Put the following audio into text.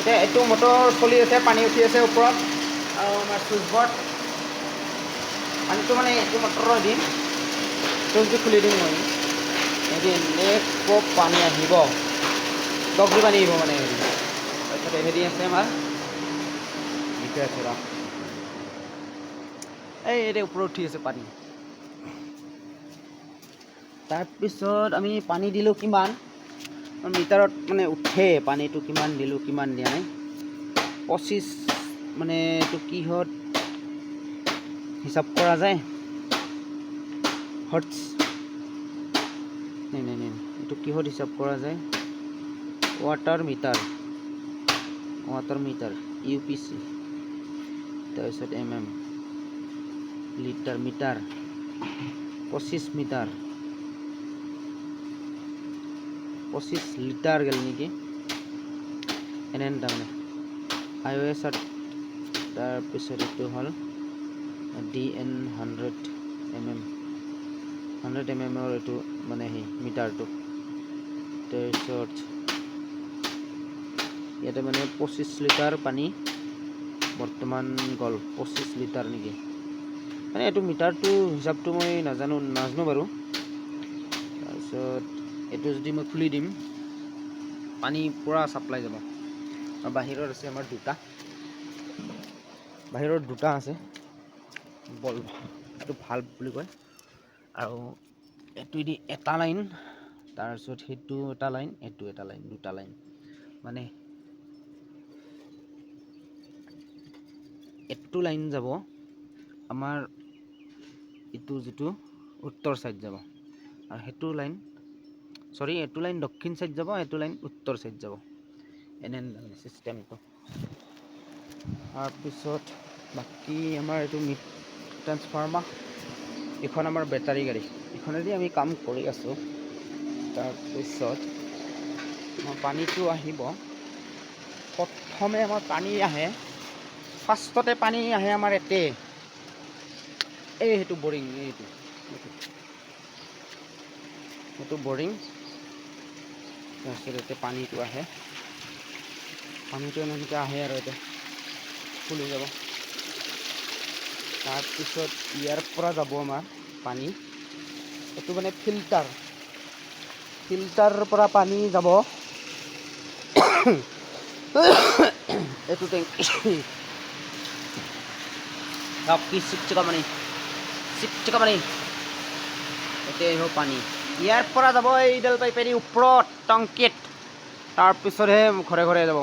এতিয়া এইটো মটৰ চলি আছে, পানী উঠি আছে ওপৰত আৰু আমাৰ চুইচবৰ্ড পানীটো মানে এইটো মটৰৰ দিম চুইচটো খুলি দিম মই হেৰি এনেকৈ পানী আহিব ডগৰি পানী আহিব মানে হেৰি তাৰপিছত হেৰি আছে আমাৰ দিছে আছে ৰ এই ওপৰত উঠি আছে পানী তাৰপিছত আমি পানী দিলোঁ কিমান মিটাৰত মানে উঠে পানীটো কিমান দিলোঁ কিমান দিয়া নাই 25 মানে এইটো কিহত হিচাপ কৰা যায় হৰ্টছ নাই এইটো কিহত হিচাপ কৰা যায় ৱাটাৰ মিটাৰ UPC তাৰপিছত লিটাৰ মিটাৰ 25 মিটাৰ 25 লিটাৰ গেল নেকি এনে তাৰমানে iOS তাৰপিছত এইটো হ'ল DN 100 mm এইটো মানে সেই মিটাৰটো তাৰপিছত ইয়াতে মানে 25 লিটাৰ পানী বৰ্তমান গ'ল 25 লিটাৰ নেকি মানে এইটো মিটাৰটো হিচাপটো মই নাজানো বাৰু তাৰপিছত এইটো যদি মই খুলি দিম পানী পুৰা সাপ্লাই যাব আৰু বাহিৰত আছে আমাৰ দুটা আছে বল এইটো ভাল্ব বুলি কয় আৰু এইটোদি এটা লাইন তাৰপিছত সেইটো এটা লাইন এইটো এটা লাইন দুটা লাইন মানে এইটো লাইন যাব আমাৰ এইটো যেটো উত্তৰ সাইড যাব আৰু হেতু লাইন এইটো লাইন দক্ষিণ সাইড যাব এইটো লাইন উত্তৰ সাইড যাব এনে সিস্টেমটো তাৰপিছত বাকি আমাৰ এইটো মিড ট্ৰান্সফৰ্মাৰ এখন আমাৰ বেটাৰী গাড়ী এখনেদি আমি কাম কৰি আছো তাৰপিছত পানীটো আহিব প্ৰথমে আমাৰ পানী আহে ফাৰ্ষ্টতে পানী আহে আমাৰ এতে এইটো বৰিং এইটো বৰিং তাৰপিছত এতিয়া পানীটো আহে এনেকৈ আহে আৰু এতিয়া খুলি যাব তাৰপিছত ইয়াৰ পৰা যাব আমাৰ পানী এইটো মানে ফিল্টাৰৰ পৰা পানী যাব এইটো টেংকি কি চিকচিকা পানী এতিয়া আহিব পানী ইয়াৰ পৰা যাব এইডাল পাইপেদি ওপৰত টংকিত তাৰপিছতহে ঘৰে ঘৰে যাব